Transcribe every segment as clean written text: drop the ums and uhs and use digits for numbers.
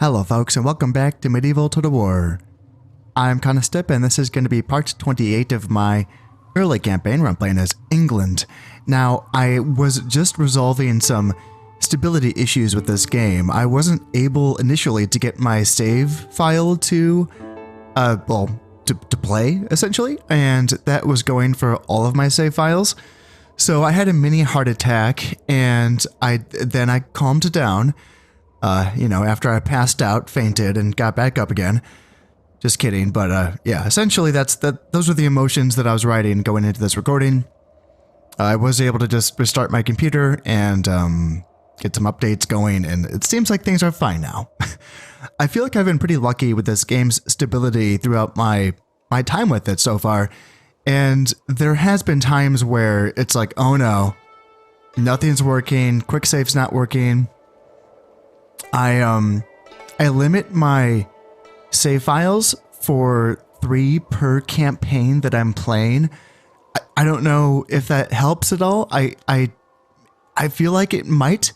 Hello folks and welcome back to Medieval Total War. I'm Conostip and this is going to be part 28 of my early campaign where I'm playing as England. Now, I was just resolving some stability issues with this game. I wasn't able initially to get my save file to play essentially, and that was going for all of my save files. So I had a mini heart attack and I calmed down. After I passed out, fainted, and got back up again. Just kidding, but yeah, essentially those were the emotions that I was writing going into this recording. I was able to just restart my computer and get some updates going, and it seems like things are fine now. I feel like I've been pretty lucky with this game's stability throughout my time with it so far, and there has been times where it's like, oh no, nothing's working, quick save's not working. I limit my save files for 3 per campaign that I'm playing. I don't know if that helps at all. I feel like it might.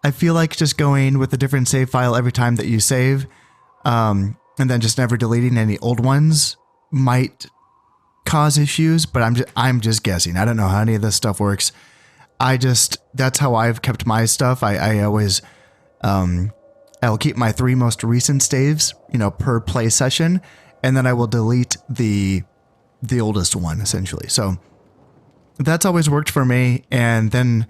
I feel like just going with a different save file every time that you save, and then just never deleting any old ones might cause issues, but I'm just guessing. I don't know how any of this stuff works. That's how I've kept my stuff. I always I'll keep my 3 most recent saves, per play session, and then I will delete the oldest one essentially. So that's always worked for me. And then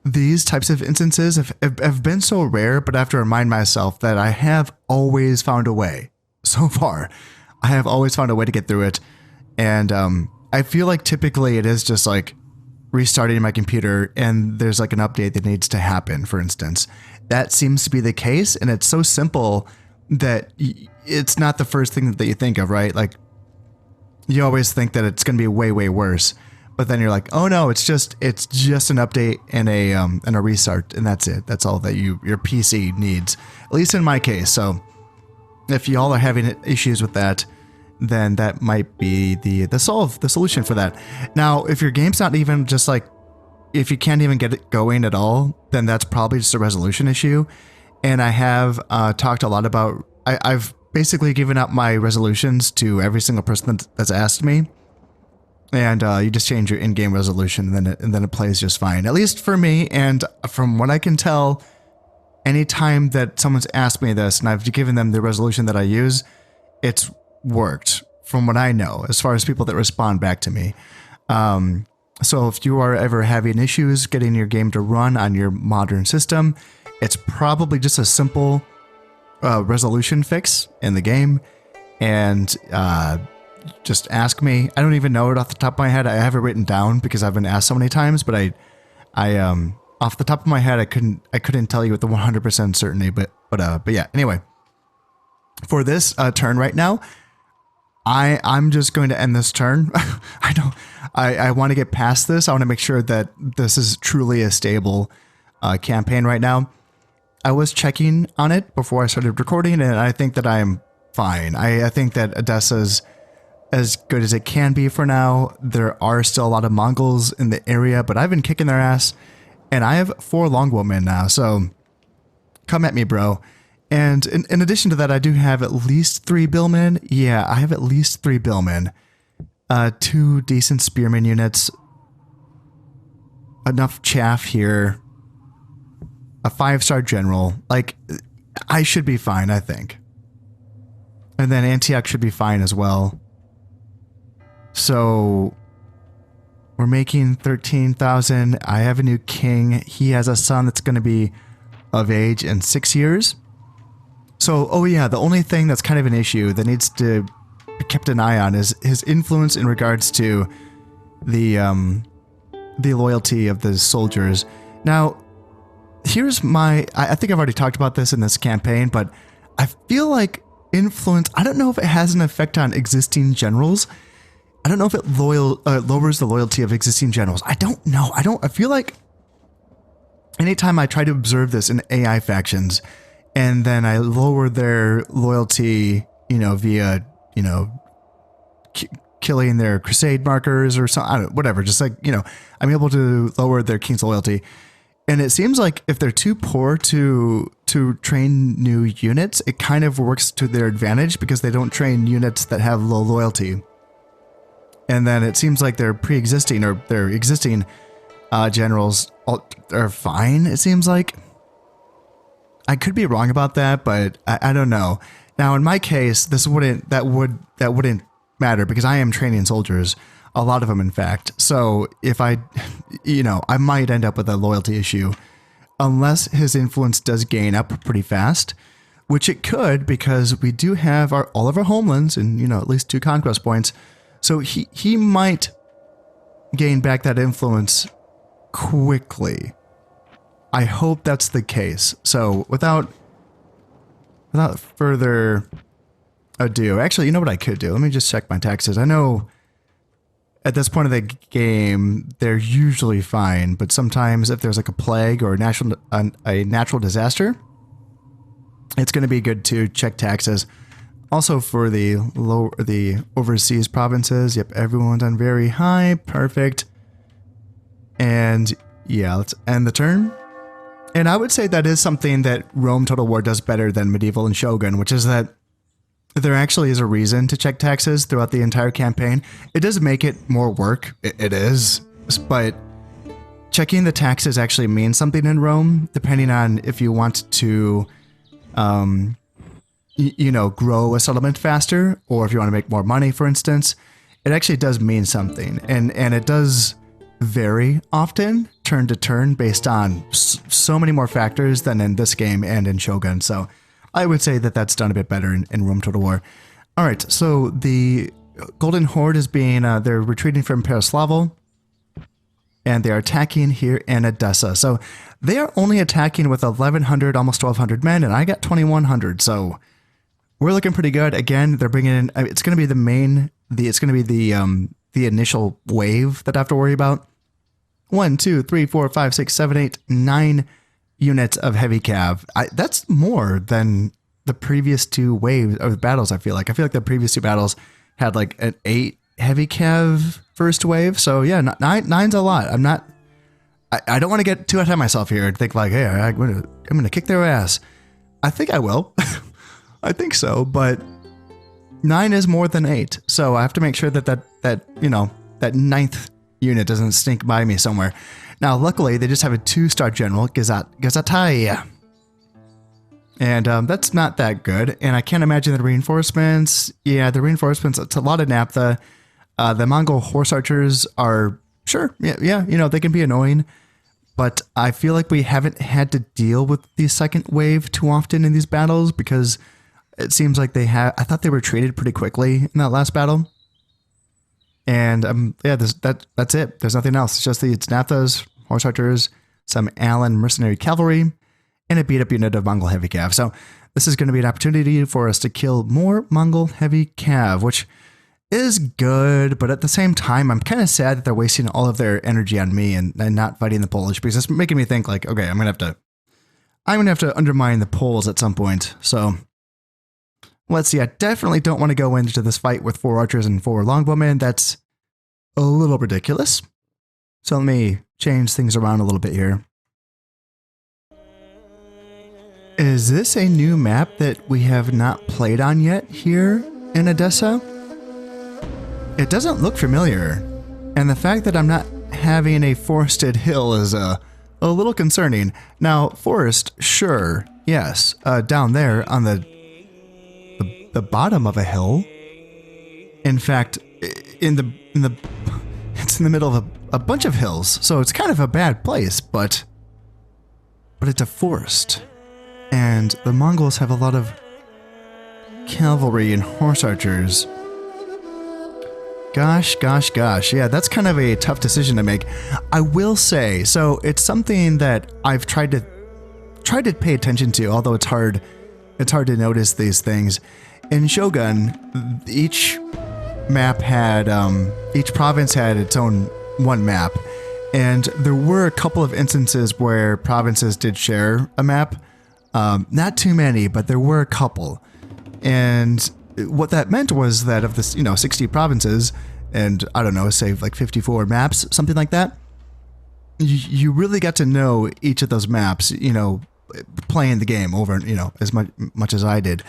these types of instances have been so rare, but I have to remind myself that I have always found a way. So far, I have always found a way to get through it. And I feel like typically it is just like restarting my computer and there's like an update that needs to happen, for instance. That seems to be the case, and it's so simple that it's not the first thing that you think of, right? Like, you always think that it's going to be way, way worse, but then you're like, oh no, it's just an update and a restart, and that's it. That's all that your PC needs, at least in my case. So if y'all are having issues with that, then that might be the solution for that. Now, if your game's not even just like, if you can't even get it going at all, then that's probably just a resolution issue. And I have talked a lot about, I've basically given out my resolutions to every single person that's asked me. And you just change your in-game resolution and then it plays just fine, at least for me. And from what I can tell, anytime that someone's asked me this and I've given them the resolution that I use, it's worked from what I know, as far as people that respond back to me. So if you are ever having issues getting your game to run on your modern system, it's probably just a simple resolution fix in the game. And just ask me. I don't even know it off the top of my head. I have it written down because I've been asked so many times, but I off the top of my head, I couldn't tell you with the 100% certainty, but yeah, anyway, for this turn right now, I'm just going to end this turn. I want to get past this. I want to make sure that this is truly a stable campaign right now. I was checking on it before I started recording, and I think that I'm fine. I think that Edessa's as good as it can be for now. There are still a lot of Mongols in the area, but I've been kicking their ass, and I have 4 longboatmen now, so come at me, bro. And in addition to that, I do have at least 3 billmen. Yeah, I have at least 3 billmen. 2 decent spearman units. Enough chaff here. A 5-star general. Like, I should be fine, I think. And then Antioch should be fine as well. So we're making 13,000. I have a new king. He has a son that's going to be of age in 6 years. So, oh yeah, the only thing that's kind of an issue that needs to be kept an eye on is his influence in regards to the loyalty of the soldiers. Now, here's I think I've already talked about this in this campaign, but I feel like influence, I don't know if it has an effect on existing generals. I don't know if it lowers the loyalty of existing generals. I don't know. I feel like anytime I try to observe this in AI factions, and then I lower their loyalty, via, killing their crusade markers or something, whatever. Just like, I'm able to lower their king's loyalty. And it seems like if they're too poor to train new units, it kind of works to their advantage because they don't train units that have low loyalty. And then it seems like their pre-existing or their existing generals are fine, it seems like. I could be wrong about that, but I don't know. Now, in my case, that wouldn't matter because I am training soldiers, a lot of them, in fact. So if I might end up with a loyalty issue unless his influence does gain up pretty fast, which it could because we do have all of our homelands and, at least 2 conquest points. So he might gain back that influence quickly. I hope that's the case. So without further ado, actually, you know what I could do? Let me just check my taxes. I know at this point of the game, they're usually fine, but sometimes if there's like a plague or a natural disaster, it's going to be good to check taxes. Also for the overseas provinces, yep, everyone's on very high, perfect. And yeah, let's end the turn. And I would say that is something that Rome Total War does better than Medieval and Shogun, which is that there actually is a reason to check taxes throughout the entire campaign. It does make it more work, it is, but checking the taxes actually means something in Rome, depending on if you want to, grow a settlement faster, or if you want to make more money, for instance. It actually does mean something, and it does vary often, turn to turn, based on so many more factors than in this game and in Shogun. So I would say that that's done a bit better in Rome Total War. All right, so the Golden Horde is they're retreating from Pereslavo, and they're attacking here in Edessa. So they are only attacking with 1,100, almost 1,200 men, and I got 2,100. So we're looking pretty good. Again, they're bringing in. It's going to be it's going to be the initial wave that I have to worry about. 1, 2, 3, 4, 5, 6, 7, 8, 9 units of heavy cav. That's more than the previous 2 waves of battles. I feel like the previous 2 battles had like an 8 heavy cav first wave. So yeah, 9's a lot. I don't want to get too ahead of myself here and think like, hey, I'm gonna kick their ass. I think I will. I think so, but 9 is more than 8. So I have to make sure that 9th unit doesn't stink by me somewhere. Now, luckily, they just have a 2-star general, Gazatai. And that's not that good. And I can't imagine the reinforcements. Yeah, the reinforcements, it's a lot of naphtha. The Mongol horse archers are, sure, yeah, they can be annoying. But I feel like we haven't had to deal with the second wave too often in these battles because it seems like I thought they were retreated pretty quickly in that last battle. And yeah, that's it. There's nothing else. It's just it's naphthas, horse archers, some Allen mercenary cavalry, and a beat up unit of Mongol heavy cav. So this is going to be an opportunity for us to kill more Mongol heavy cav, which is good. But at the same time, I'm kind of sad that they're wasting all of their energy on me and not fighting the Polish, because it's making me think like, okay, I'm gonna have to undermine the Poles at some point. So let's see. I definitely don't want to go into this fight with 4 archers and 4 longbowmen. That's a little ridiculous. So let me change things around a little bit here. Is this a new map that we have not played on yet here in Edessa? It doesn't look familiar. And the fact that I'm not having a forested hill is a little concerning. Now, forest, sure, yes, down there on the bottom of a hill. In fact, it's in the middle of a bunch of hills, so it's kind of a bad place, but it's a forest. And the Mongols have a lot of cavalry and horse archers. Gosh. Yeah, that's kind of a tough decision to make. I will say, so it's something that I've tried to pay attention to, although it's hard to notice these things. In Shogun, each province had its own one map, and there were a couple of instances where provinces did share a map. Not too many, but there were a couple. And what that meant was that of this, 60 provinces, and I don't know, say like 54 maps, something like that, you really got to know each of those maps, playing the game over, as much as I did.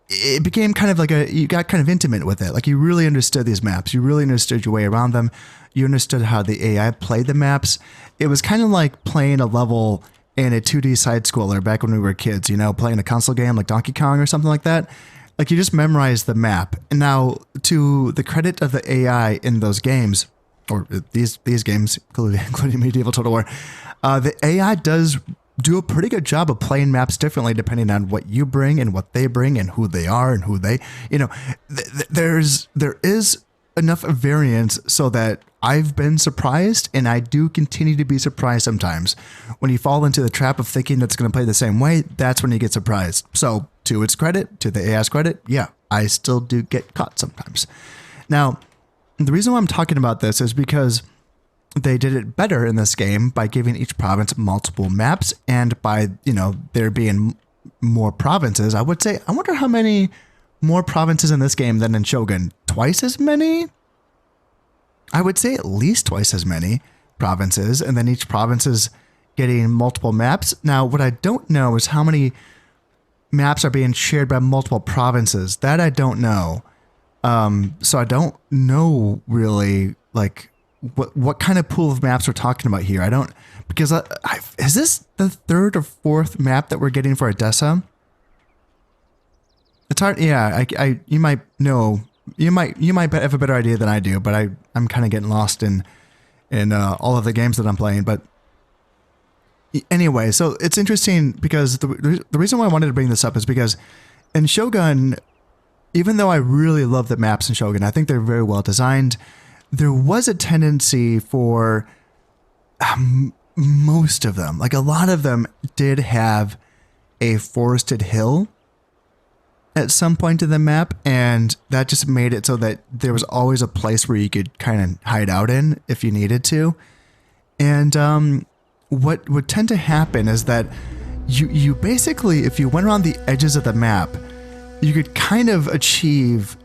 It became kind of like you got kind of intimate with it. Like you really understood these maps. You really understood your way around them. You understood how the AI played the maps. It was kind of like playing a level in a 2D side scroller back when we were kids, playing a console game like Donkey Kong or something like that. Like you just memorized the map. And now to the credit of the AI in those games, or these games, including Medieval Total War, the AI does do a pretty good job of playing maps differently depending on what you bring and what they bring and who they are and who they, there is enough variance so that I've been surprised, and I do continue to be surprised sometimes. When you fall into the trap of thinking that's going to play the same way, that's when you get surprised. So to its credit, to the AI's credit, yeah, I still do get caught sometimes. Now, the reason why I'm talking about this is because they did it better in this game by giving each province multiple maps, and by, there being more provinces. I would say, I wonder how many more provinces in this game than in Shogun. Twice as many? I would say at least twice as many provinces, and then each province is getting multiple maps. Now, what I don't know is how many maps are being shared by multiple provinces. That I don't know. So I don't know really, like, what kind of pool of maps we're talking about here. I don't, because is this the third or fourth map that we're getting for Odessa? It's hard. Yeah, you might know. You might have a better idea than I do, but I'm kind of getting lost in all of the games that I'm playing. But anyway, so it's interesting because the reason why I wanted to bring this up is because in Shogun, even though I really love the maps in Shogun, I think they're very well designed. There was a tendency for most of them, like a lot of them, did have a forested hill at some point in the map, and that just made it so that there was always a place where you could kind of hide out in if you needed to. And what would tend to happen is that you basically, if you went around the edges of the map, you could kind of achieve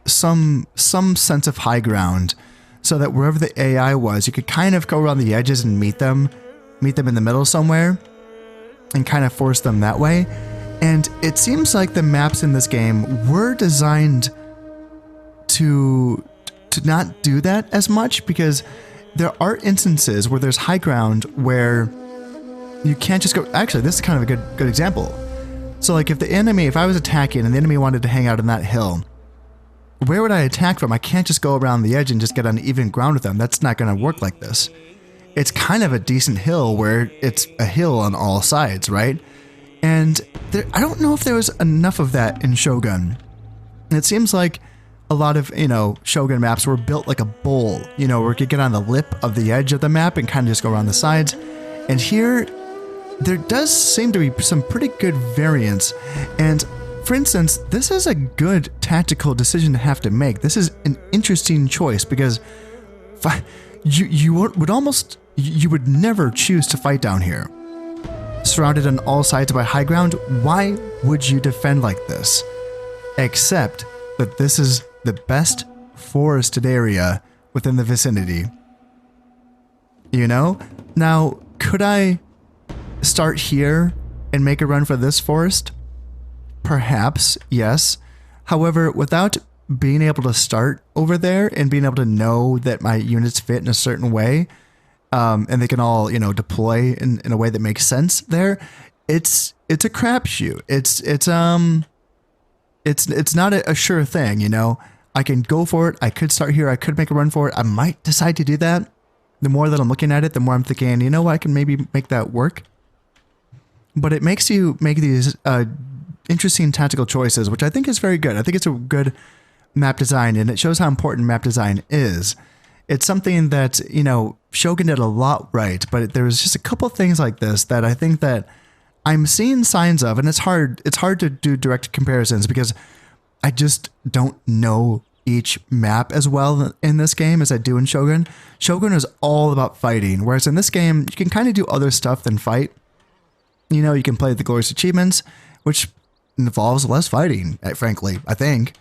some sense of high ground, so that wherever the AI was, you could kind of go around the edges and meet them in the middle somewhere, and kind of force them that way. And it seems like the maps in this game were designed to not do that as much, because there are instances where there's high ground where you can't just go. Actually, this is kind of a good example. So like if I was attacking and the enemy wanted to hang out on that hill, where would I attack from? I can't just go around the edge and just get on even ground with them. That's not going to work like this. It's kind of a decent hill where it's a hill on all sides, right? And I don't know if there was enough of that in Shogun. It seems like a lot of, Shogun maps were built like a bowl, where you could get on the lip of the edge of the map and kind of just go around the sides. And here, there does seem to be some pretty good variance. And for instance, this is a good tactical decision to have to make. This is an interesting choice, because you would never choose to fight down here. Surrounded on all sides by high ground, why would you defend like this? Except that this is the best forested area within the vicinity. Now, could I start here and make a run for this forest? Perhaps, yes. However, without being able to start over there and being able to know that my units fit in a certain way, and they can all, deploy in a way that makes sense there, it's a crapshoot. It's not a sure thing, I can go for it. I could start here. I could make a run for it. I might decide to do that. The more that I'm looking at it, the more I'm thinking, what, I can maybe make that work. But it makes you make these interesting tactical choices, which I think is very good. I think it's a good map design, and it shows how important map design is. It's something that, Shogun did a lot right, but there's just a couple things like this that I think that I'm seeing signs of, and it's hard to do direct comparisons because I just don't know each map as well in this game as I do in Shogun. Shogun is all about fighting, whereas in this game, you can kind of do other stuff than fight. You can play the glorious achievements, which involves less fighting, frankly, I think.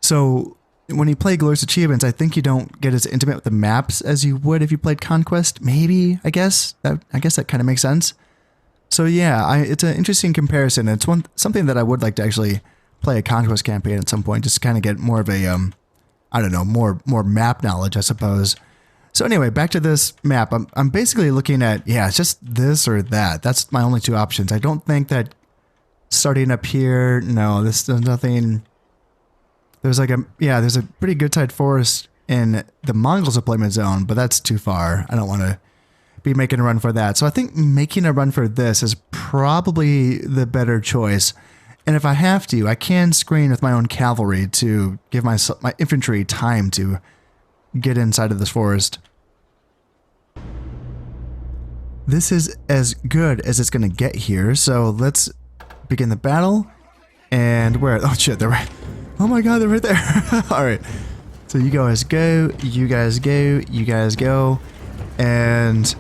So when you play Glorious Achievements, I think you don't get as intimate with the maps as you would if you played Conquest. Maybe, I guess that kind of makes sense. So yeah, it's an interesting comparison. It's something that I would like to actually play a Conquest campaign at some point, just to kind of get more of a, I don't know, more map knowledge, I suppose. So anyway, back to this map. I'm basically looking at, yeah, it's just this or that. That's my only two options. I don't think that starting up here, no, there's nothing. There's there's a pretty good sized forest in the Mongols deployment zone, but that's too far. I don't want to be making a run for that. So I think making a run for this is probably the better choice. And if I have to, I can screen with my own cavalry to give my infantry time to get inside of this forest. This is as good as it's going to get here. So let's begin the battle. And where? Oh shit, they're right. Oh my god, they're right there. All right. So you guys go, you guys go, you guys go. And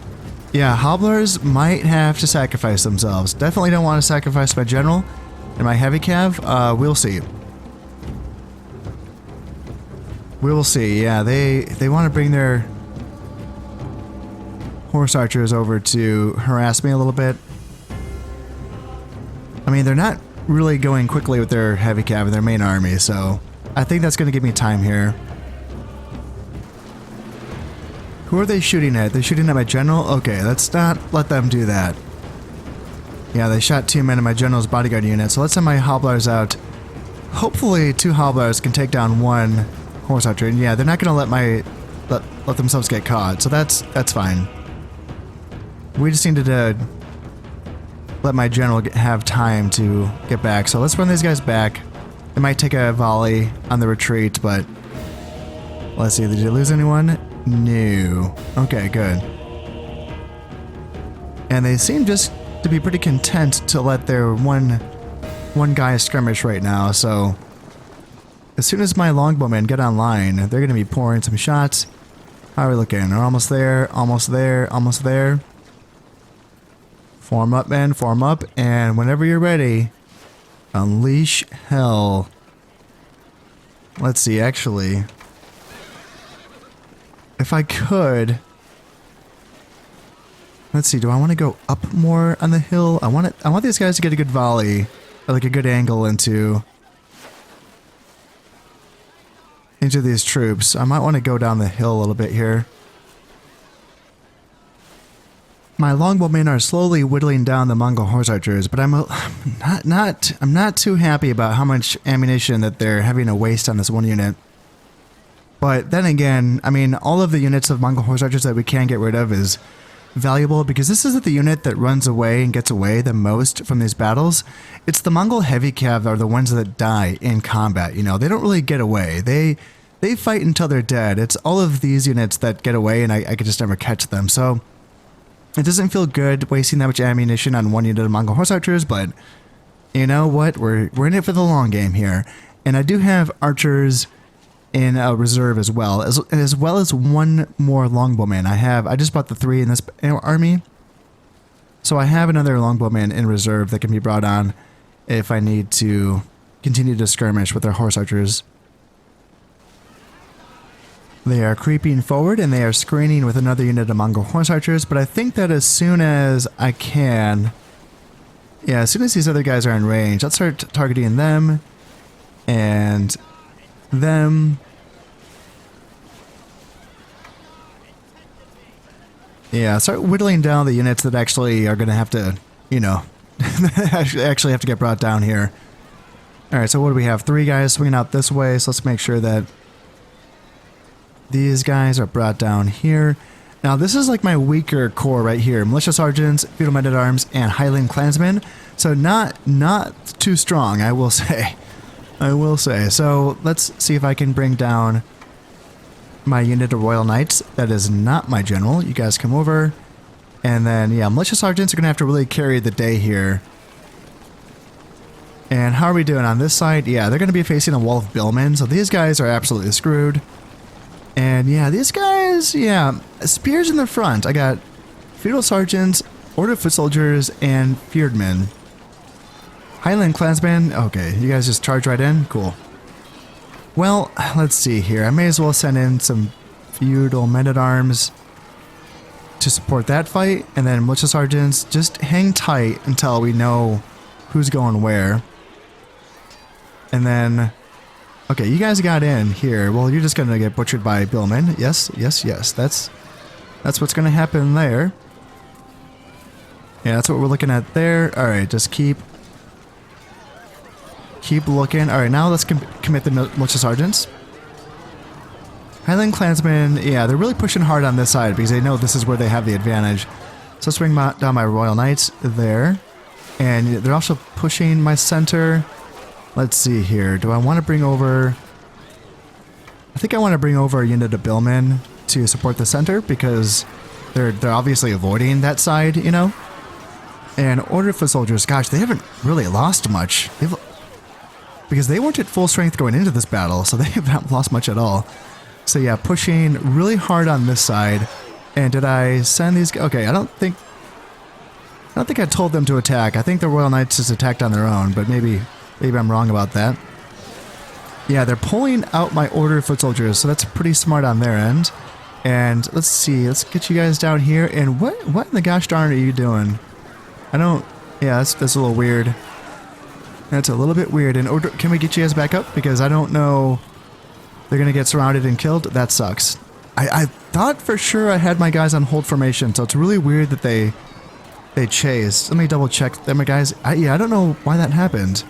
yeah, hobblers might have to sacrifice themselves. Definitely don't want to sacrifice my general and my heavy cav. We'll see. We will see. Yeah, they want to bring their horse archers over to harass me a little bit. I mean, they're not really going quickly with their heavy cav and their main army, so I think that's going to give me time here. Who are they shooting at? They're shooting at my general? Okay, let's not let them do that. Yeah, they shot 2 men in my general's bodyguard unit, so let's send my hobblers out. Hopefully 2 hobblers can take down 1 horse archer. And yeah, they're not going to let themselves get caught, so that's fine. We just needed to let my general have time to get back. So let's run these guys back. They might take a volley on the retreat, but let's see. Did you lose anyone? No. Okay, good. And they seem just to be pretty content to let their one guy skirmish right now. So as soon as my longbowmen get online, they're going to be pouring some shots. How are we looking? We're almost there, almost there, almost there. Form up, man, form up, and whenever you're ready, unleash hell. Let's see, actually, if I could, let's see, do I want to go up more on the hill? I want these guys to get a good volley, or like a good angle into these troops. I might want to go down the hill a little bit here. My longbowmen are slowly whittling down the Mongol horse archers, but I'm not too happy about how much ammunition that they're having to waste on this one unit. But then again, I mean, all of the units of Mongol horse archers that we can get rid of is valuable because this isn't the unit that runs away and gets away the most from these battles. It's the Mongol heavy cav are the ones that die in combat. You know, they don't really get away. They fight until they're dead. It's all of these units that get away, and I could just never catch them. So it doesn't feel good wasting that much ammunition on one unit of Mongol horse archers, but you know what? We're in it for the long game here. And I do have archers in a reserve as well as 1 more longbowman. I just bought the 3 in this army. So I have another longbowman in reserve that can be brought on if I need to continue to skirmish with their horse archers. They are creeping forward and they are screening with another unit of Mongol horse archers, but I think that as soon as I can, yeah, as soon as these other guys are in range, let's start targeting them and them. Yeah, start whittling down the units that actually are going to have to, you know, actually have to get brought down here. All right, so what do we have? 3 guys swinging out this way, so let's make sure that these guys are brought down here. Now, this is like my weaker core right here. Militia sergeants, feudal men-at-arms, and Highland clansmen. So not too strong, I will say. I will say. So let's see if I can bring down my unit of Royal Knights. That is not my general. You guys come over. And then, yeah, militia sergeants are going to have to really carry the day here. And how are we doing on this side? Yeah, they're going to be facing a wall of billmen. So these guys are absolutely screwed. And yeah, these guys, yeah, spears in the front. I got feudal sergeants, order foot soldiers, and fearedmen. Highland clansmen. Okay, you guys just charge right in? Cool. Well, let's see here. I may as well send in some feudal men-at-arms to support that fight, and then militia sergeants, just hang tight until we know who's going where. And then, okay, you guys got in here. Well, you're just gonna get butchered by billmen. Yes, yes, yes. That's what's gonna happen there. Yeah, that's what we're looking at there. All right, just keep looking. All right, now let's commit the militia sergeants. Highland Clansmen, yeah, they're really pushing hard on this side because they know this is where they have the advantage. So let's bring down my Royal Knights there. And they're also pushing my center. Let's see here. Do I want to bring over... I think I want to bring over a unit of billmen to support the center because they're obviously avoiding that side, you know? And Order Foot Soldiers, gosh, they haven't really lost much. Because they weren't at full strength going into this battle, so they have not lost much at all. So yeah, pushing really hard on this side. And did I send these... Okay, I don't think I told them to attack. I think the Royal Knights just attacked on their own, but maybe I'm wrong about that. Yeah, they're pulling out my Order of Foot Soldiers, so that's pretty smart on their end. And let's see, let's get you guys down here. And what in the gosh darn are you doing? I don't... Yeah, that's a little weird. That's a little bit weird. And can we get you guys back up? Because I don't know... They're going to get surrounded and killed? That sucks. I thought for sure I had my guys on hold formation, so it's really weird that they chased. Let me double check that my guys... yeah, I don't know why that happened.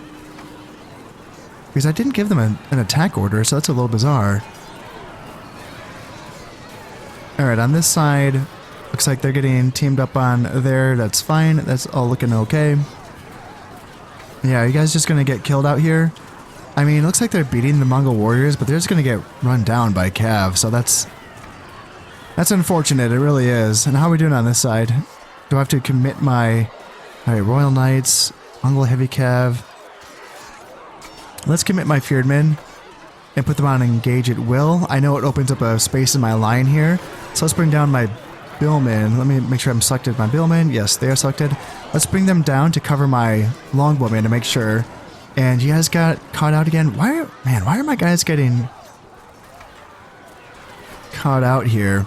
Because I didn't give them an attack order, so that's a little bizarre. Alright, on this side, looks like they're getting teamed up on there. That's fine. That's all looking okay. Yeah, are you guys just going to get killed out here? I mean, it looks like they're beating the Mongol warriors, but they're just going to get run down by Cav, so that's unfortunate. It really is. And how are we doing on this side? Do I have to commit my... Alright, Royal Knights, Mongol Heavy Cav. Let's commit my Fearedmen and put them on Engage at Will. I know it opens up a space in my line here, so let's bring down my Billmen. Let me make sure I'm selected my Billmen. Yes, they are selected. Let's bring them down to cover my Longbowmen to make sure. And you guys got caught out again. Why are my guys getting caught out here?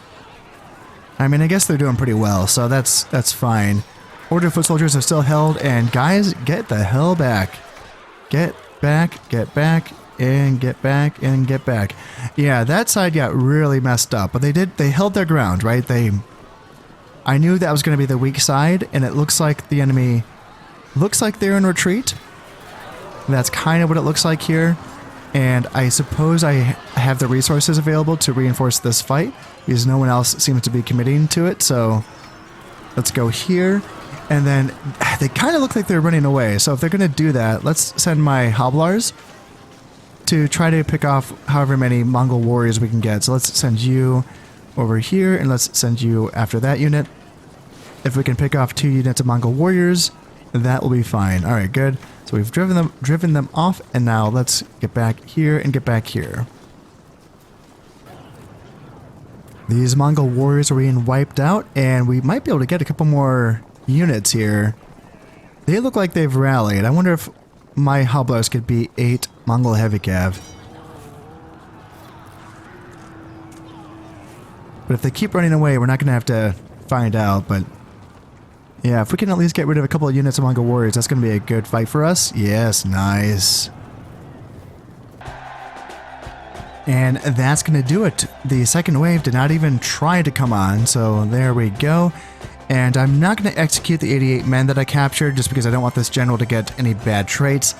I mean, I guess they're doing pretty well, so that's fine. Order of Foot Soldiers are still held, and guys, get the hell back. Get back, and get back, and get back. Yeah, that side got really messed up, but they held their ground, right? I knew that was going to be the weak side, and it looks like the enemy looks like they're in retreat. That's kind of what it looks like here. And I suppose I have the resources available to reinforce this fight because no one else seems to be committing to it. So let's go here. And then they kind of look like they're running away. So if they're going to do that, let's send my Hoblars to try to pick off however many Mongol warriors we can get. So let's send you over here and let's send you after that unit. If we can pick off 2 units of Mongol warriors, that will be fine. All right, good. So we've driven them off, and now let's get back here and get back here. These Mongol warriors are being wiped out, and we might be able to get a couple more units here. They look like they've rallied. I wonder if my Hoblars could be 8 Mongol Heavy Cav. But if they keep running away, we're not going to have to find out, but... Yeah, if we can at least get rid of a couple of units of Mongol warriors, that's going to be a good fight for us. Yes, nice. And that's going to do it. The second wave did not even try to come on, so there we go. And I'm not going to execute the 88 men that I captured, just because I don't want this general to get any bad traits.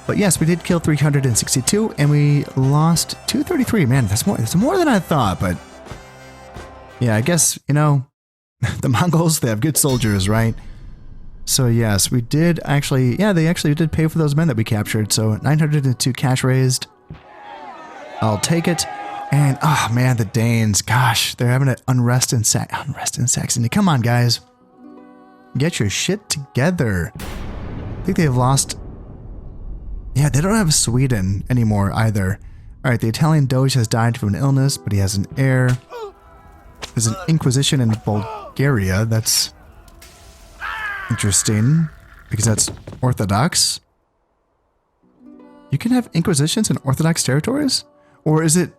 But yes, we did kill 362, and we lost 233. Man, that's more than I thought, but... Yeah, I guess, you know... The Mongols, they have good soldiers, right? So yes, we did actually... Yeah, they actually did pay for those men that we captured. So 902 cash raised. I'll take it. And, oh man, the Danes. Gosh, they're having an unrest in Saxony. Come on, guys. Get your shit together. I think they've lost... Yeah, they don't have Sweden anymore either. Alright, the Italian Doge has died from an illness, but he has an heir. There's an Inquisition in Bulgaria. That's interesting because that's Orthodox. You can have Inquisitions in Orthodox territories? Or is it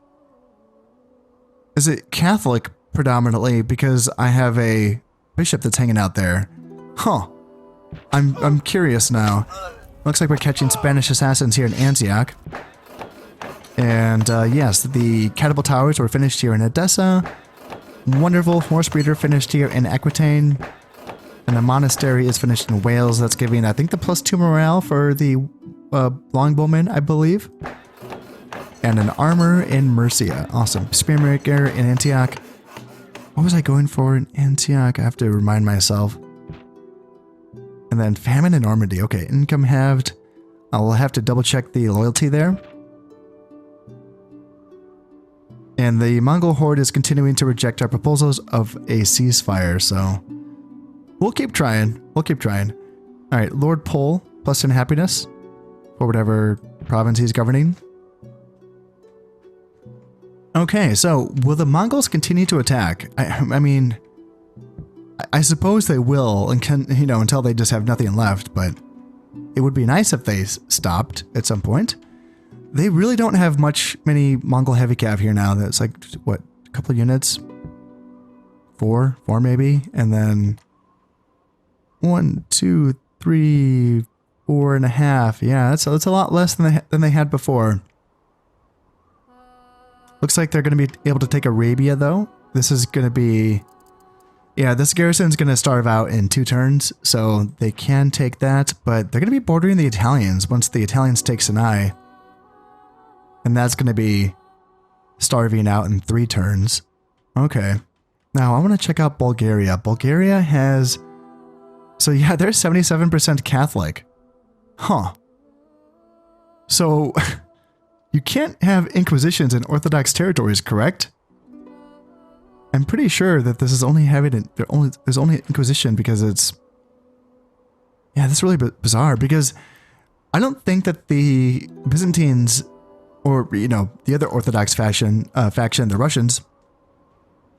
Catholic predominantly because I have a bishop that's hanging out there? Huh. I'm curious now. Looks like we're catching Spanish assassins here in Antioch. And yes, the Catapult Towers were finished here in Edessa. Wonderful Horse Breeder finished here in Aquitaine. And the monastery is finished in Wales. That's giving, I think, the +2 morale for the longbowmen, I believe. And an armor in Mercia. Awesome. Spearmaker in Antioch. What was I going for in Antioch? I have to remind myself. And then famine in Normandy. Okay, income halved. I'll have to double check the loyalty there. And the Mongol horde is continuing to reject our proposals of a ceasefire, so we'll keep trying. We'll keep trying. All right, Lord Pole, +10 happiness for whatever province he's governing. Okay, so will the Mongols continue to attack? I mean, I suppose they will, and can, you know, until they just have nothing left. But it would be nice if they stopped at some point. They really don't have many Mongol heavy cav here now. That's like what, a couple of units, four maybe, and then 1, 2, 3, 4.5. Yeah, that's a lot less than they had before. Looks like they're going to be able to take Arabia, though. This is going to be... Yeah, this garrison's going to starve out in 2 turns, so they can take that, but they're going to be bordering the Italians once the Italians take Sinai. And that's going to be starving out in 3 turns. Okay. Now, I want to check out Bulgaria. Bulgaria has... So yeah, they're 77% Catholic. Huh. So... You can't have inquisitions in Orthodox territories, correct? I'm pretty sure that this is only having there's only inquisition because it's... Yeah, this is really bizarre because I don't think that the Byzantines or, you know, the other Orthodox faction, the Russians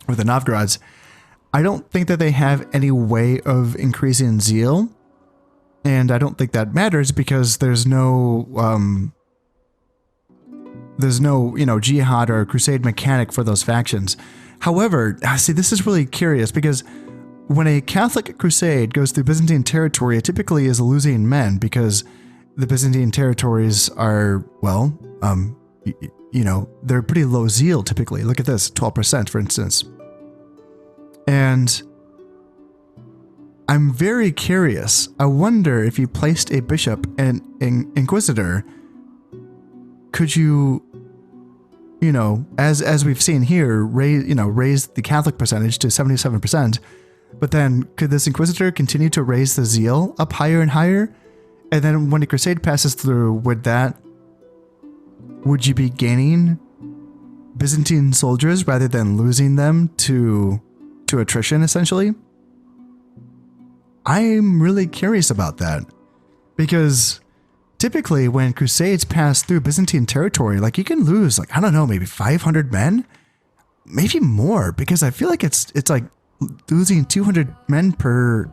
or the Novgorods, I don't think that they have any way of increasing zeal. And I don't think that matters because there's no, you know, jihad or crusade mechanic for those factions. However, see, this is really curious because when a Catholic crusade goes through Byzantine territory, it typically is losing men because the Byzantine territories are, well, you know, they're pretty low zeal typically. Look at this, 12%, for instance. And I'm very curious. I wonder if you placed a bishop and an inquisitor, could you know, as we've seen here, raise the Catholic percentage to 77%, but then could this inquisitor continue to raise the zeal up higher and higher? And then when the crusade passes through, would you be gaining Byzantine soldiers rather than losing them to attrition, essentially? I'm really curious about that because typically when crusades pass through Byzantine territory, like you can lose, like, I don't know, maybe 500 men, maybe more, because I feel like it's like losing 200 men per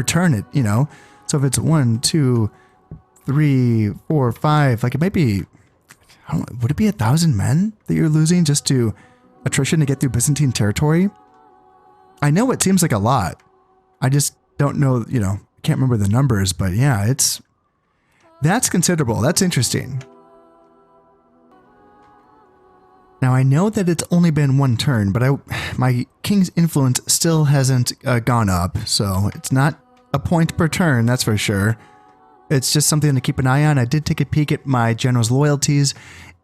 turn, you know? So if it's 1, 2, 3, 4, 5, like it might be, I don't know, would it be 1,000 men that you're losing just to attrition to get through Byzantine territory? I know it seems like a lot. I just don't know, you know, I can't remember the numbers, but yeah, that's considerable. That's interesting. Now, I know that it's only been 1 turn, but my king's influence still hasn't gone up, so it's not a point per turn, that's for sure. It's just something to keep an eye on. I did take a peek at my general's loyalties,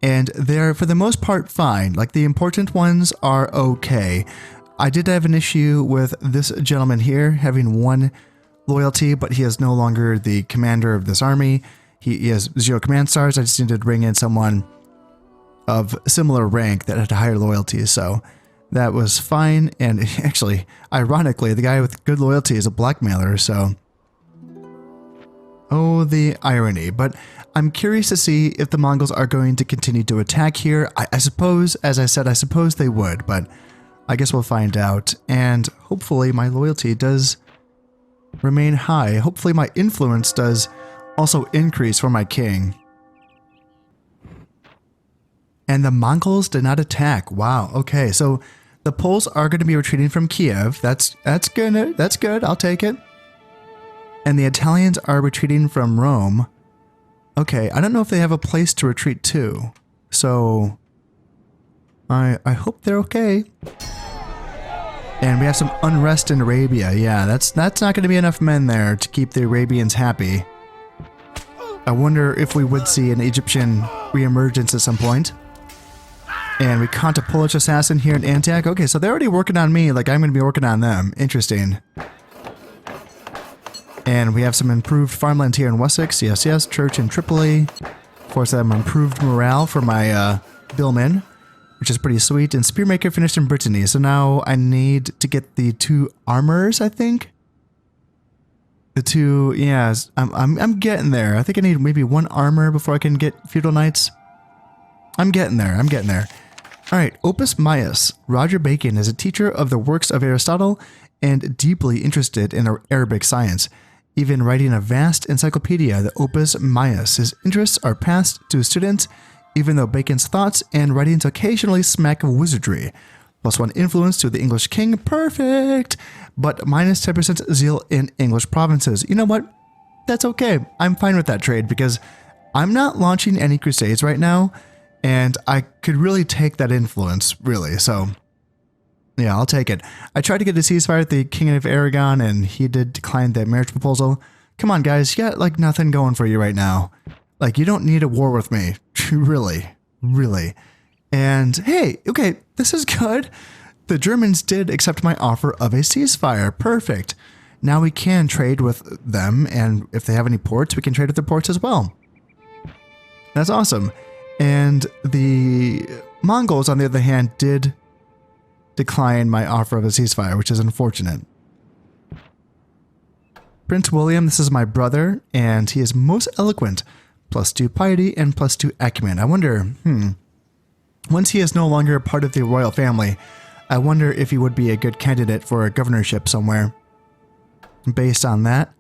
and they're, for the most part, fine. Like, the important ones are okay. I did have an issue with this gentleman here having 1 loyalty, but he is no longer the commander of this army. He has 0 command stars. I just needed to bring in someone of similar rank that had higher loyalty, so that was fine. And actually, ironically, the guy with good loyalty is a blackmailer, so... Oh, the irony. But I'm curious to see if the Mongols are going to continue to attack here. I suppose, as I said, I suppose they would, but I guess we'll find out. And hopefully my loyalty does remain high. Hopefully my influence does also increase for my king. And the Mongols did not attack. Wow. Okay, so the Poles are going to be retreating from Kiev. That's good. That's good. I'll take it. And the Italians are retreating from Rome. Okay, I don't know if they have a place to retreat to. So I hope they're okay. And we have some unrest in Arabia. Yeah, that's not going to be enough men there to keep the Arabians happy. I wonder if we would see an Egyptian reemergence at some point. And we caught a Polish assassin here in Antioch. Okay, so they're already working on me like I'm going to be working on them. Interesting. And we have some improved farmland here in Wessex. Yes, yes. Church in Tripoli. Of course, I have improved morale for my billmen, which is pretty sweet. And Spearmaker finished in Brittany. So now I need to get the 2 armors, I think. The 2, yeah, I'm getting there. I think I need maybe 1 armor before I can get Feudal Knights. I'm getting there. I'm getting there. All right, Opus Maius. Roger Bacon is a teacher of the works of Aristotle and deeply interested in Arabic science, even writing a vast encyclopedia, the Opus Maius. His interests are passed to students, even though Bacon's thoughts and writings occasionally smack of wizardry. +1 influence to the English king, perfect, but -10% zeal in English provinces. You know what? That's okay. I'm fine with that trade because I'm not launching any crusades right now, and I could really take that influence, really, so yeah, I'll take it. I tried to get a ceasefire with the King of Aragon, and he did decline that marriage proposal. Come on, guys, you got like nothing going for you right now. Like, you don't need a war with me. Really, really. And hey, okay, this is good. The Germans did accept my offer of a ceasefire. Perfect. Now we can trade with them, and if they have any ports, we can trade with the ports as well. That's awesome. And the Mongols, on the other hand, did decline my offer of a ceasefire, which is unfortunate. Prince William, this is my brother, and he is most eloquent. +2 piety and +2 acumen. I wonder, once he is no longer a part of the royal family, I wonder if he would be a good candidate for a governorship somewhere. Based on that.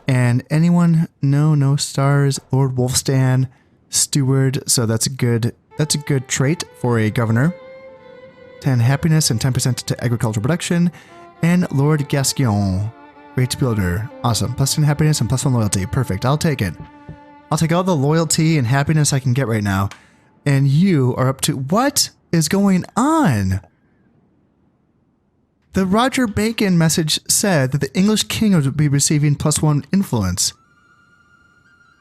And anyone? No stars. Lord Wolfstan, steward. So that's a good trait for a governor. 10 happiness and 10% to agricultural production. And Lord Gascoigne, great builder. Awesome. +10 happiness and +1 loyalty. Perfect. I'll take it. I'll take all the loyalty and happiness I can get right now. And you are up to... What is going on? The Roger Bacon message said that the English king would be receiving +1 influence.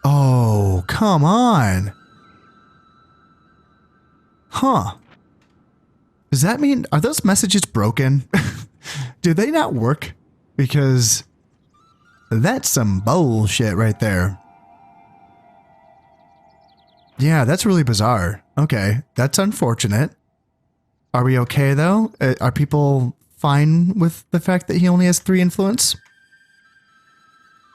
Oh, come on. Huh. Does that mean... Are those messages broken? Do they not work? Because that's some bullshit right there. Yeah, that's really bizarre. Okay, that's unfortunate. Are we okay, though? Are people fine with the fact that he only has 3 influence?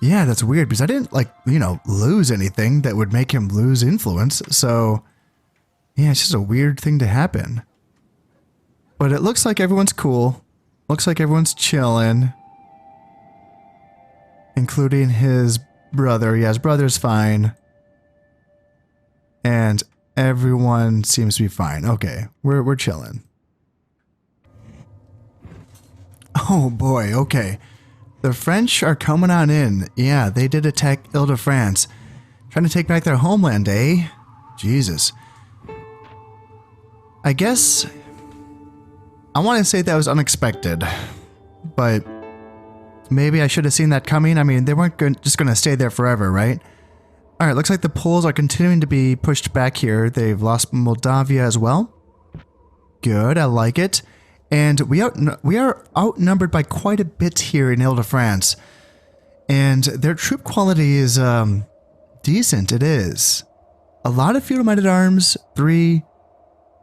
Yeah, that's weird, because I didn't, like, lose anything that would make him lose influence, so... Yeah, it's just a weird thing to happen. But it looks like everyone's cool. Looks like everyone's chilling. Including his brother. Yeah, his brother's fine. And everyone seems to be fine. Okay, we're chilling. Oh boy, okay. The French are coming on in. Yeah, they did attack Ile-de-France. Trying to take back their homeland, eh? Jesus. I guess... I want to say that was unexpected. But... maybe I should have seen that coming. I mean, they weren't just going to stay there forever, right? Alright, looks like the Poles are continuing to be pushed back here. They've lost Moldavia as well. Good, I like it. And we are outnumbered by quite a bit here in Ile-de-France. And their troop quality is decent, it is. A lot of feudal men-at-arms, 3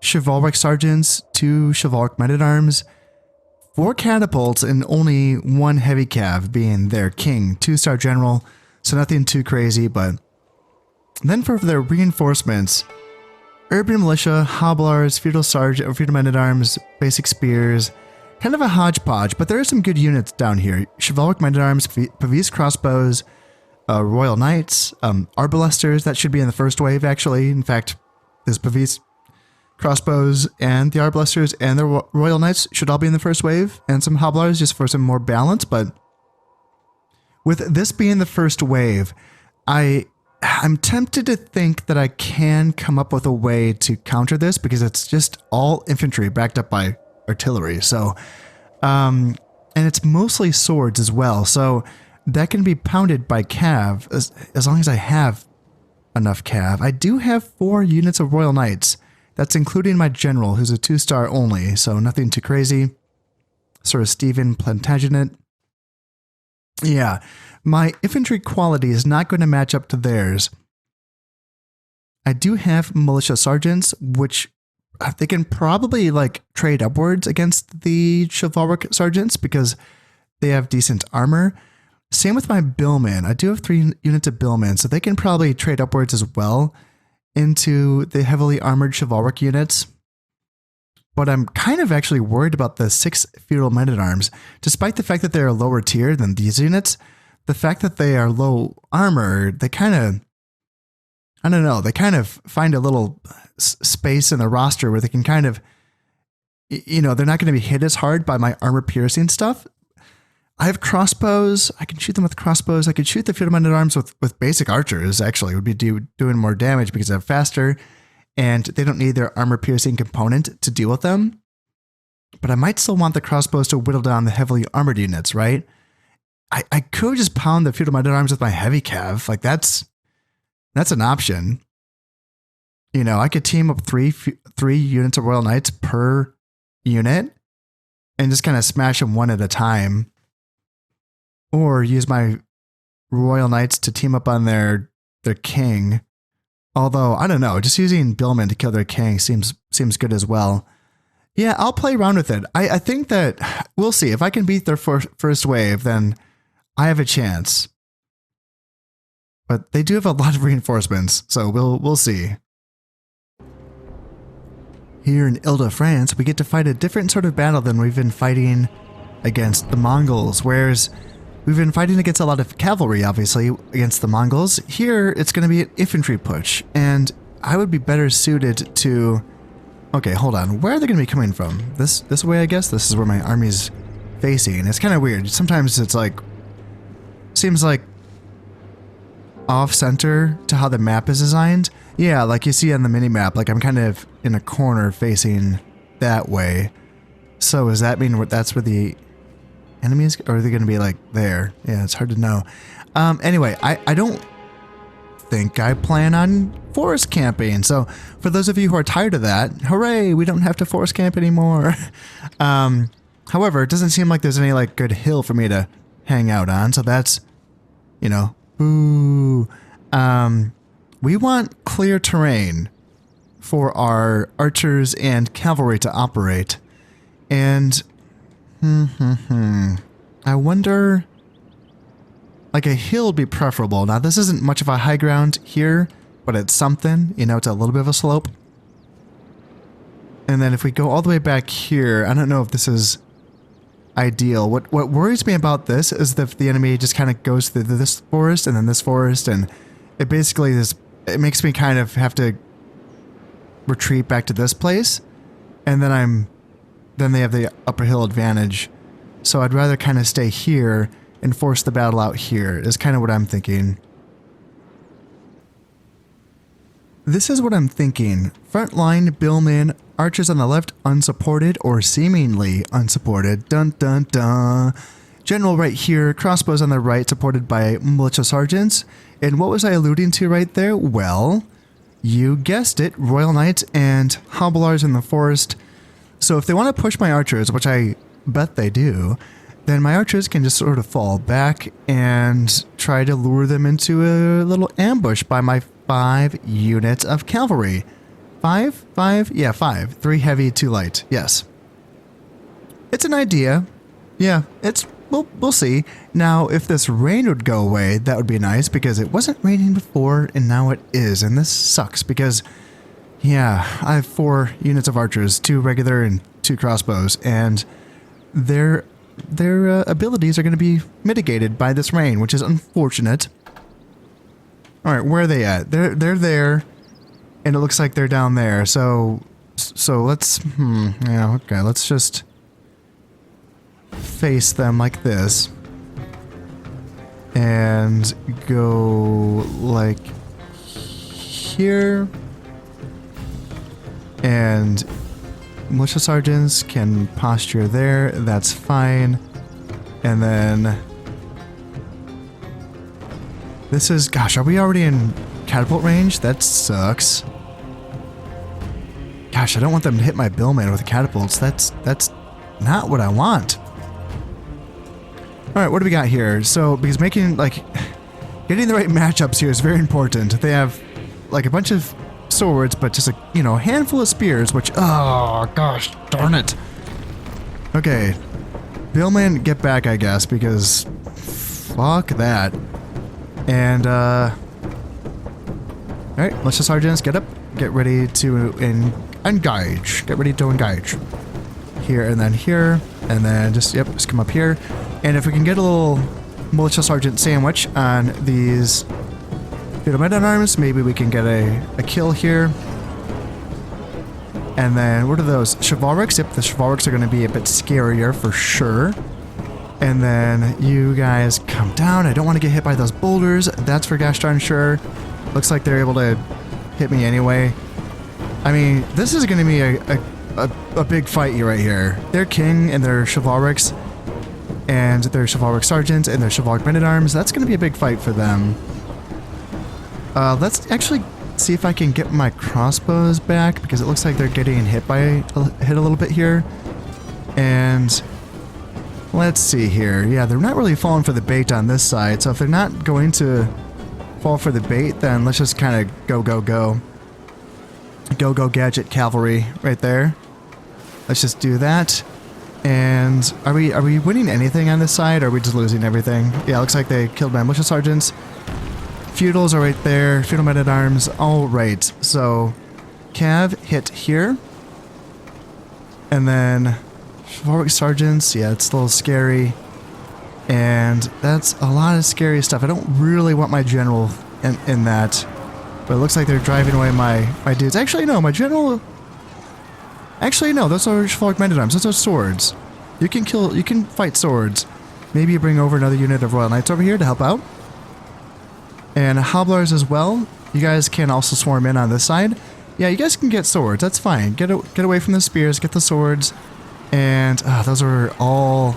chivalric sergeants, 2 chivalric men-at-arms, 4 catapults, and only 1 heavy cav, being their king, 2-star general, so nothing too crazy, but... Then for their reinforcements, urban militia, hobblars, feudal sergeant, or feudal men-at-arms, basic spears, kind of a hodgepodge, but there are some good units down here. Chivalric men-at-arms, Pavese crossbows, royal knights, arbalesters, that should be in the first wave actually. In fact, this Pavese crossbows and the arbalesters and the Royal Knights should all be in the first wave, and some Hobblars just for some more balance. But with this being the first wave, I'm tempted to think that I can come up with a way to counter this, because it's just all infantry backed up by artillery. So, and it's mostly swords as well. So that can be pounded by cav as long as I have enough cav. I do have 4 units of Royal Knights. That's including my general, who's a 2-star only, so nothing too crazy. Sir Stephen Plantagenet. Yeah, my infantry quality is not going to match up to theirs. I do have militia sergeants, which they can probably like trade upwards against the chivalric sergeants because they have decent armor. Same with my billmen. I do have 3 units of billmen, so they can probably trade upwards as well into the heavily armored chivalric units. But I'm kind of actually worried about the 6 feudal men-at-arms. Despite the fact that they're a lower tier than these units, the fact that they are low armor, they kind of, I don't know, they kind of find a little space in the roster where they can kind of, you know, they're not going to be hit as hard by my armor-piercing stuff. I have crossbows. I can shoot them with crossbows. I could shoot the feudal men-at-arms with basic archers, actually. It would be doing more damage because they're faster, and they don't need their armor-piercing component to deal with them. But I might still want the crossbows to whittle down the heavily armored units, right? I could just pound the feudal men-at-arms with my heavy cav. Like, that's an option. You know, I could team up three units of Royal Knights per unit and just kind of smash them one at a time. Or use my Royal Knights to team up on their king. Although, I don't know, just using billmen to kill their king seems good as well. Yeah, I'll play around with it. I think that we'll see. If I can beat their first wave, then I have a chance. But they do have a lot of reinforcements, so we'll see. Here in Ile-de-France, we get to fight a different sort of battle than we've been fighting against the Mongols, whereas we've been fighting against a lot of cavalry, obviously, against the Mongols. Here, it's going to be an infantry push, and I would be better suited to... Okay, hold on. Where are they going to be coming from? This way, I guess? This is where my army's facing. It's kind of weird. Sometimes it's like... Seems like off-center to how the map is designed. Yeah, like you see on the mini-map, like I'm kind of in a corner facing that way. So does that mean that's where the enemies, or are they going to be like there? Yeah, it's hard to know. Anyway, I don't think I plan on forest camping. So for those of you who are tired of that, hooray, we don't have to forest camp anymore. However, it doesn't seem like there's any like good hill for me to hang out on. So that's, you know, boo. We want clear terrain for our archers and cavalry to operate. And I wonder, like a hill would be preferable. Now this isn't much of a high ground here, but it's something, you know, it's a little bit of a slope. And then if we go all the way back here, I don't know if this is ideal. What worries me about this is that if the enemy just kind of goes through this forest and then this forest, and it basically is, it makes me kind of have to retreat back to this place, and then they have the upper hill advantage. So I'd rather kind of stay here and force the battle out here, is kind of what I'm thinking. This is what I'm thinking. Frontline, billmen, archers on the left unsupported or seemingly unsupported. Dun dun dun. General right here, crossbows on the right supported by militia sergeants. And what was I alluding to right there? Well, you guessed it, Royal Knights and Hobblars in the forest. So if they want to push my archers, which I bet they do, then my archers can just sort of fall back and try to lure them into a little ambush by my 5 units of cavalry. 5? Yeah, 5. 3 heavy, 2 light. Yes. It's an idea. Yeah, we'll see. Now, if this rain would go away, that would be nice, because it wasn't raining before, and now it is, and this sucks, because, yeah, I have 4 units of archers, 2 regular and 2 crossbows, and their abilities are going to be mitigated by this rain, which is unfortunate. All right, where are they at? They're there, and it looks like they're down there, so So let's, yeah, okay, let's just face them like this. And go like here. And militia sergeants can posture there, that's fine. And then this is, gosh, are we already in catapult range? That sucks. Gosh, I don't want them to hit my billman with catapults. That's not what I want. All right, what do we got here? So, because getting the right matchups here is very important. They have like a bunch of swords, but just a handful of spears, which, oh gosh, darn it. Okay, billman, get back, I guess, because fuck that. And all right, militia sergeants, get up, get ready to engage. Get ready to engage. Here and then just come up here. And if we can get a little militia sergeant sandwich on these feudal men-at-arms, maybe we can get a kill here. And then what are those? Chivalrics? Yep, the chivalrics are going to be a bit scarier for sure. And then you guys come down. I don't want to get hit by those boulders. That's for gosh darn sure. Looks like they're able to hit me anyway. I mean, this is going to be a big fight here right here. Their king and their chivalrics and their chivalric sergeants and their chivalric men-at-arms. That's going to be a big fight for them. Let's actually see if I can get my crossbows back, because it looks like they're getting hit a little bit here. And let's see here. Yeah, they're not really falling for the bait on this side. So if they're not going to fall for the bait, then let's just kind of go, go, go. Go, go, gadget cavalry right there. Let's just do that. And are we winning anything on this side, or are we just losing everything? Yeah, looks like they killed my militia sergeants. Feudals are right there. Feudal men-at-arms. All right. So cav hit here. And then chivalric sergeants. Yeah, it's a little scary. And that's a lot of scary stuff. I don't really want my general in that. But it looks like they're driving away my dudes. Actually, no, my general... Actually, no, those are chivalric men-at-arms. Those are swords. You can fight swords. Maybe you bring over another unit of Royal Knights over here to help out. And hobblers as well. You guys can also swarm in on this side. Yeah, you guys can get swords. That's fine. Get away from the spears. Get the swords. And those are all...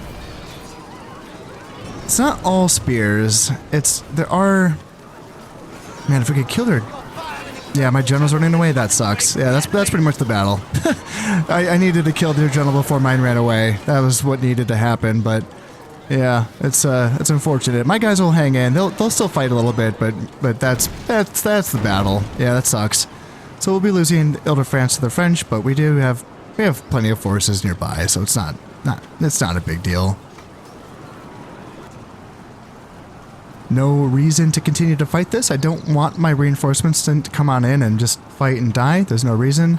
It's not all spears. There are... Man, if we could kill their... Yeah, my general's running away. That sucks. Yeah, that's pretty much the battle. I needed to kill their general before mine ran away. That was what needed to happen, but yeah, it's unfortunate. My guys will hang in. They'll still fight a little bit, but that's the battle. Yeah, that sucks. So we'll be losing Ile-de-France to the French, but we have plenty of forces nearby, so it's not a big deal. No reason to continue to fight this. I don't want my reinforcements to come on in and just fight and die. There's no reason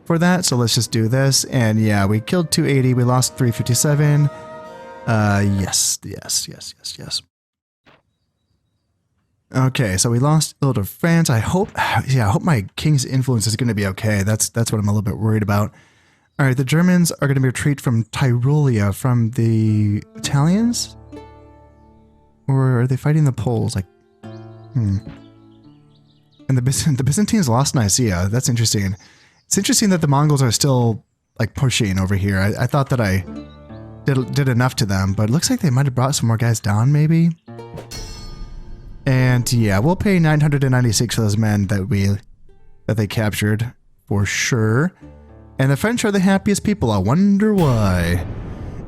for that, so let's just do this. And yeah, we killed 280, we lost 357. Yes. Okay, so we lost Ile-de-France. I hope my king's influence is going to be okay. That's what I'm a little bit worried about. All right, the Germans are going to retreat from Tyrolia from the Italians? Or are they fighting the Poles? And the Byzantines lost Nicaea. That's interesting. It's interesting that the Mongols are still pushing over here. I thought that I did enough to them, but it looks like they might have brought some more guys down, maybe. And yeah, we'll pay 996 for those men that they captured for sure. And the French are the happiest people. I wonder why.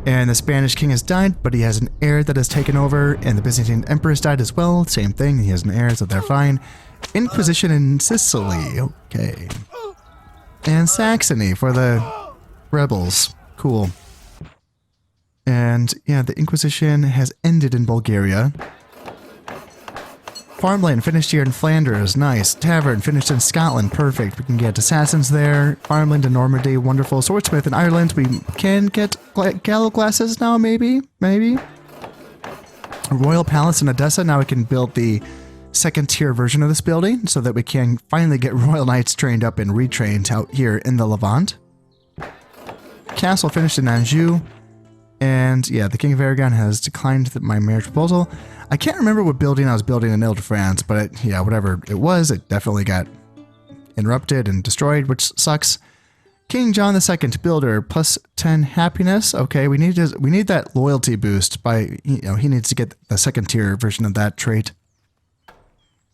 And the Spanish king has died, but he has an heir that has taken over, and the Byzantine emperor has died as well. Same thing, he has an heir, so they're fine. Inquisition in Sicily, okay. And Saxony for the rebels, cool. And yeah, the Inquisition has ended in Bulgaria. Farmland finished here in Flanders, nice. Tavern finished in Scotland, perfect. We can get assassins there. Farmland in Normandy, wonderful. Swordsmith in Ireland, we can get gallows glasses now, maybe? A Royal Palace in Odessa, now we can build the second tier version of this building so that we can finally get Royal Knights trained up and retrained out here in the Levant. Castle finished in Anjou. And yeah, the King of Aragon has declined my marriage proposal. I can't remember what building I was building in Ile-de-France, but yeah, whatever it was, it definitely got interrupted and destroyed, which sucks. King John II, builder, plus 10 happiness. Okay, we need that loyalty boost by, he needs to get the second tier version of that trait.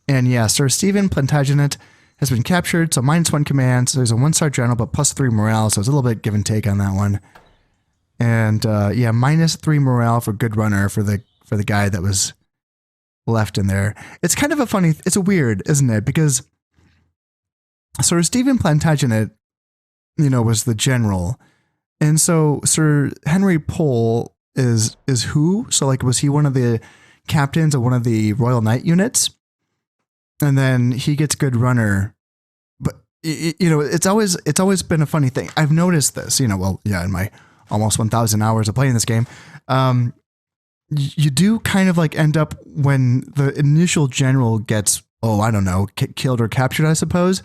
And yeah, Sir Stephen Plantagenet has been captured, so -1 command. So there's a 1-star general, but +3 morale, so it's a little bit give and take on that one. And yeah, -3 morale for good runner for the guy that was left in there. It's kind of a funny, it's a weird, isn't it? Because Sir Stephen Plantagenet, was the general, and so Sir Henry Pole is who? So like, was he one of the captains of one of the Royal Knight units? And then he gets good runner, but it's always been a funny thing. I've noticed this, in my almost 1,000 hours of playing this game, you do kind of like end up when the initial general gets, killed or captured, I suppose.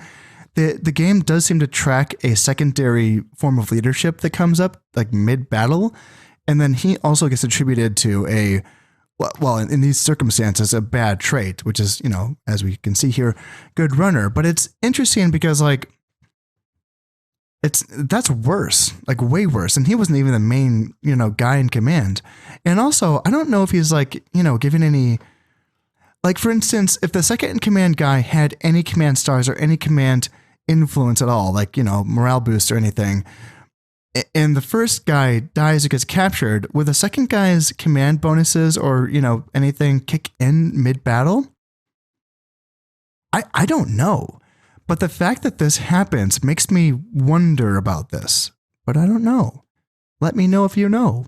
The game does seem to track a secondary form of leadership that comes up like mid-battle, and then he also gets attributed to in these circumstances, a bad trait, which is, as we can see here, good runner. But it's interesting because like, that's worse, like way worse. And he wasn't even the main, guy in command. And also, I don't know if he's like, given any, like, for instance, if the second in command guy had any command stars or any command influence at all, like, morale boost or anything, and the first guy dies or gets captured, will the second guy's command bonuses or, anything kick in mid-battle? I don't know. But the fact that this happens makes me wonder about this. But I don't know. Let me know if you know.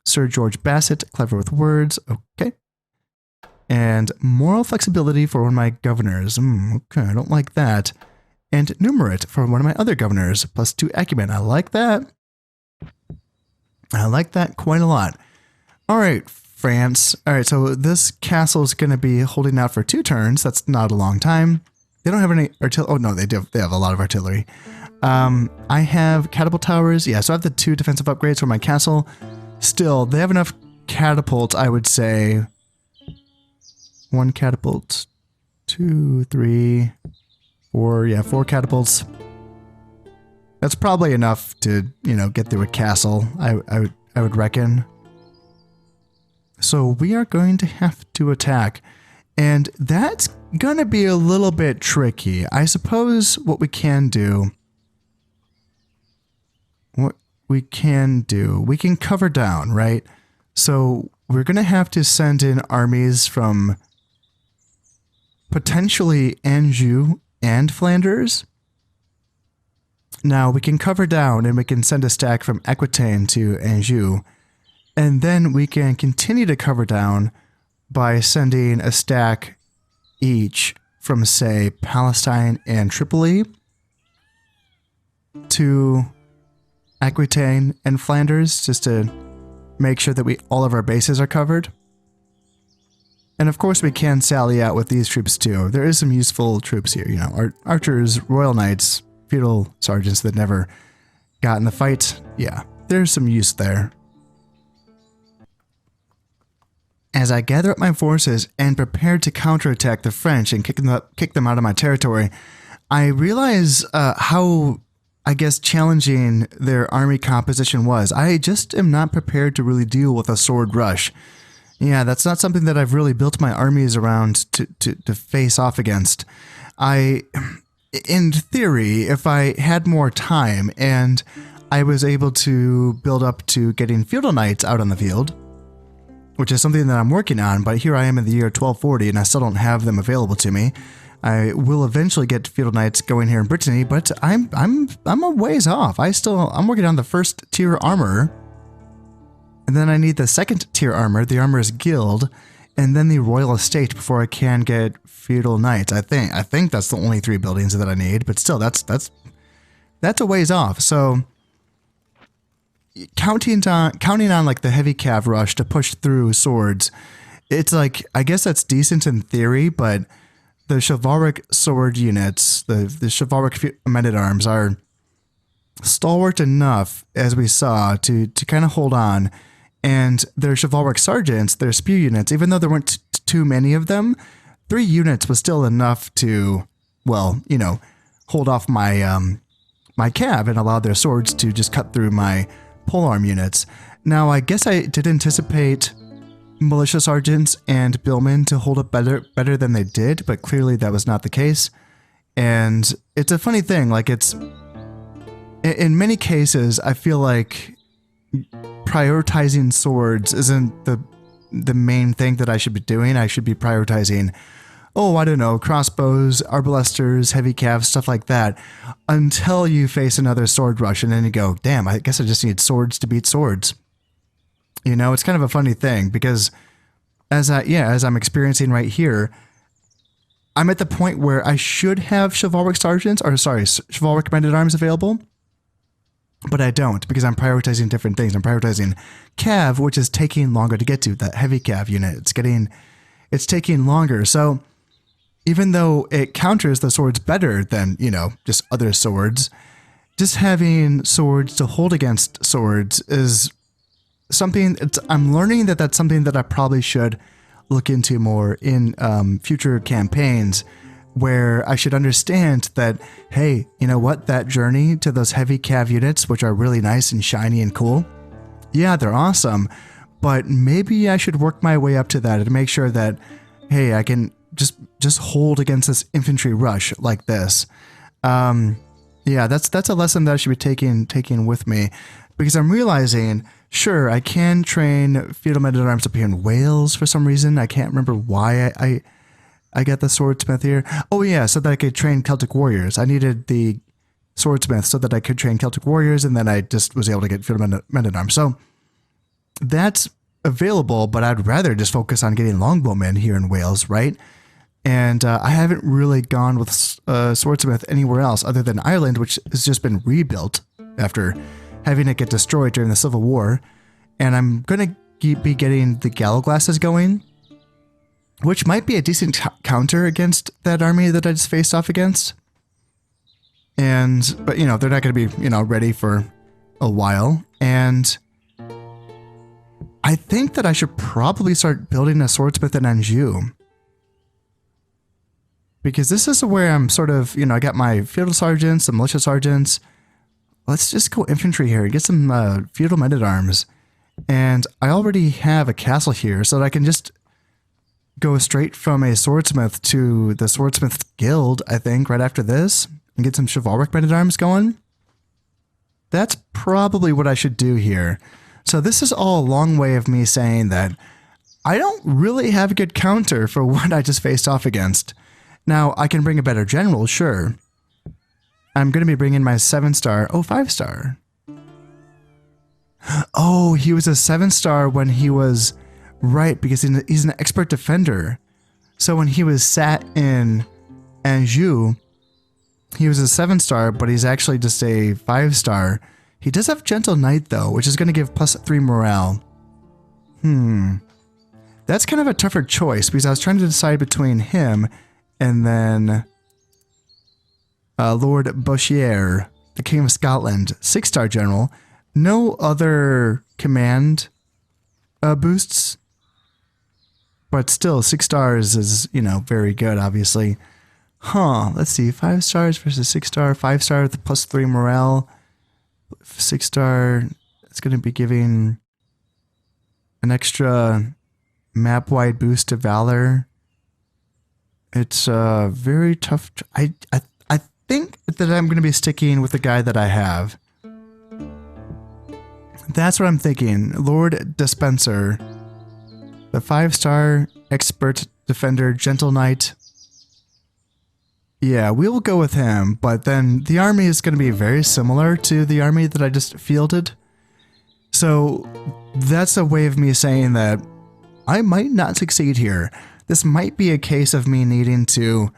Sir George Bassett, clever with words. Okay. And moral flexibility for one of my governors. Okay, I don't like that. And numerate for one of my other governors. +2 acumen. I like that. I like that quite a lot. All right, France. All right, so this castle is going to be holding out for 2 turns. That's not a long time. They don't have any artillery. Oh, no, they do. They have a lot of artillery. I have catapult towers. Yeah, so I have the 2 defensive upgrades for my castle. Still, they have enough catapults, I would say. 1 catapult, 2, 3, 4. Yeah, 4 catapults. That's probably enough to, get through a castle, I would reckon. So we are going to have to attack. And that's going to be a little bit tricky. I suppose what we can do, we can cover down, right? So we're going to have to send in armies from potentially Anjou and Flanders. Now we can cover down and we can send a stack from Aquitaine to Anjou. And then we can continue to cover down by sending a stack each from, say, Palestine and Tripoli to Aquitaine and Flanders, just to make sure that all of our bases are covered. And of course we can sally out with these troops too. There is some useful troops here, archers, Royal Knights, feudal sergeants that never got in the fight. Yeah, there's some use there. As I gather up my forces and prepare to counterattack the French and kick them out of my territory, I realize how, I guess, challenging their army composition was. I just am not prepared to really deal with a sword rush. Yeah, that's not something that I've really built my armies around to face off against. In theory, if I had more time and I was able to build up to getting feudal knights out on the field, which is something that I'm working on, but here I am in the year 1240 and I still don't have them available to me. I will eventually get feudal knights going here in Brittany, but I'm a ways off. I'm working on the 1st tier armor, and then I need the 2nd tier armor, the Armorer's Guild, and then the Royal Estate before I can get feudal knights. I think that's the only 3 buildings that I need, but still, that's a ways off. So counting on like the heavy cav rush to push through swords it's like, I guess that's decent in theory, but the chivalric sword units, the chivalric men-at-arms are stalwart enough, as we saw, to kind of hold on. And their chivalric sergeants, their spear units, even though there weren't too many of them, 3 units was still enough to, well, you know, hold off my my cav and allow their swords to just cut through my polearm units. Now, I guess I did anticipate militia sergeants and billmen to hold up better than they did, but clearly that was not the case. And it's a funny thing, like it's, in many cases, I feel like prioritizing swords isn't the main thing that I should be doing. I should be prioritizing, oh, I don't know, crossbows, arbalesters, heavy calves, stuff like that, until you face another sword rush, and then you go, damn, I guess I just need swords to beat swords. You know, it's kind of a funny thing, because as I'm experiencing right here, I'm at the point where I should have chivalric sergeants, or sorry, chivalric men-at-arms available, but I don't, because I'm prioritizing different things. I'm prioritizing cav, which is taking longer to get to, that heavy cav unit. It's taking longer. So even though it counters the swords better than, you know, just other swords, just having swords to hold against swords is something, I'm learning that that's something that I probably should look into more in future campaigns, where I should understand that, hey, you know what, that journey to those heavy cav units, which are really nice and shiny and cool, yeah, they're awesome, but maybe I should work my way up to that and make sure that, hey, I can just hold against this infantry rush like this. Yeah, that's a lesson that I should be taking with me, because I'm realizing, sure, I can train feudal men-at-arms up here in Wales for some reason. I can't remember why I got the swordsmith here. Oh yeah, so that I could train Celtic warriors. I needed the swordsmith so that I could train Celtic warriors, and then I just was able to get feudal men-at-arms. So that's available, but I'd rather just focus on getting longbowmen here in Wales, right? And I haven't really gone with swordsmith anywhere else other than Ireland, which has just been rebuilt after having it get destroyed during the Civil War. And I'm going to be getting the Gallowglasses going, which might be a decent counter against that army that I just faced off against. But you know, they're not going to be, you know, ready for a while. And I think that I should probably start building a swordsmith in Anjou, because this is where I'm sort of, you know, I got my feudal sergeants, some militia sergeants. Let's just go infantry here and get some feudal men-at-arms. And I already have a castle here, so that I can just go straight from a swordsmith to the swordsmith guild, I think, right after this, and get some chivalric men-at-arms going. That's probably what I should do here. So this is all a long way of me saying that I don't really have a good counter for what I just faced off against. Now, I can bring a better general, sure. I'm going to be bringing my 7-star, 5-star. Oh, he was a 7-star when he was, right, because he's an expert defender. So when he was sat in Anjou, he was a 7-star, but he's actually just a 5-star. He does have Gentle Knight, though, which is going to give +3 morale. That's kind of a tougher choice, because I was trying to decide between him and then Lord Boshier, the King of Scotland, 6-star general. No other command boosts, but still 6 stars is, you know, very good, obviously. Let's see, 5 stars versus 6-star, 5-star with +3 morale. 6-star, it's going to be giving an extra map-wide boost to Valor. It's very tough. I think that I'm going to be sticking with the guy that I have. That's what I'm thinking. Lord Dispenser, the 5-star expert defender, Gentle Knight. Yeah, we will go with him, but then the army is going to be very similar to the army that I just fielded. So that's a way of me saying that I might not succeed here. This might be a case of me needing to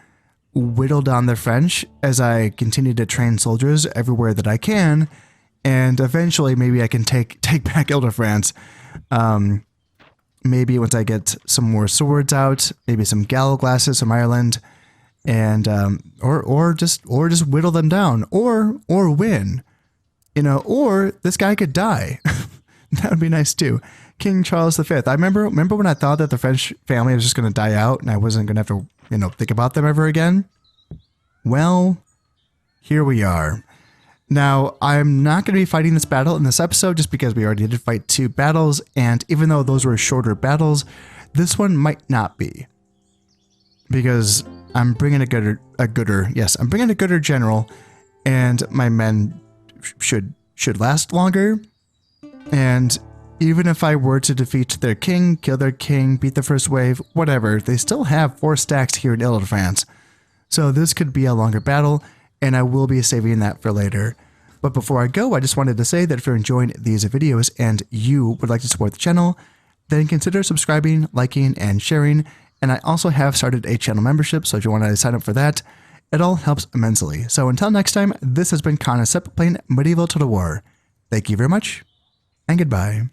whittle down the French as I continue to train soldiers everywhere that I can, and eventually maybe I can take back Ile-de-France. maybe once I get some more swords out, maybe some gallows glasses from Ireland, and or just whittle them down, or win, or this guy could die. That would be nice too. King Charles V. I remember when I thought that the French family was just going to die out and I wasn't going to have to, think about them ever again. Well, here we are. Now, I'm not going to be fighting this battle in this episode just because we already did fight 2 battles, and even though those were shorter battles, this one might not be. Because I'm bringing a gooder general, and my men should last longer. And even if I were to defeat their king, kill their king, beat the first wave, whatever, they still have 4 stacks here in Ile-de-France. So this could be a longer battle, and I will be saving that for later. But before I go, I just wanted to say that if you're enjoying these videos and you would like to support the channel, then consider subscribing, liking, and sharing. And I also have started a channel membership, so if you want to sign up for that, it all helps immensely. So until next time, this has been Conasep playing Medieval Total War. Thank you very much, and goodbye.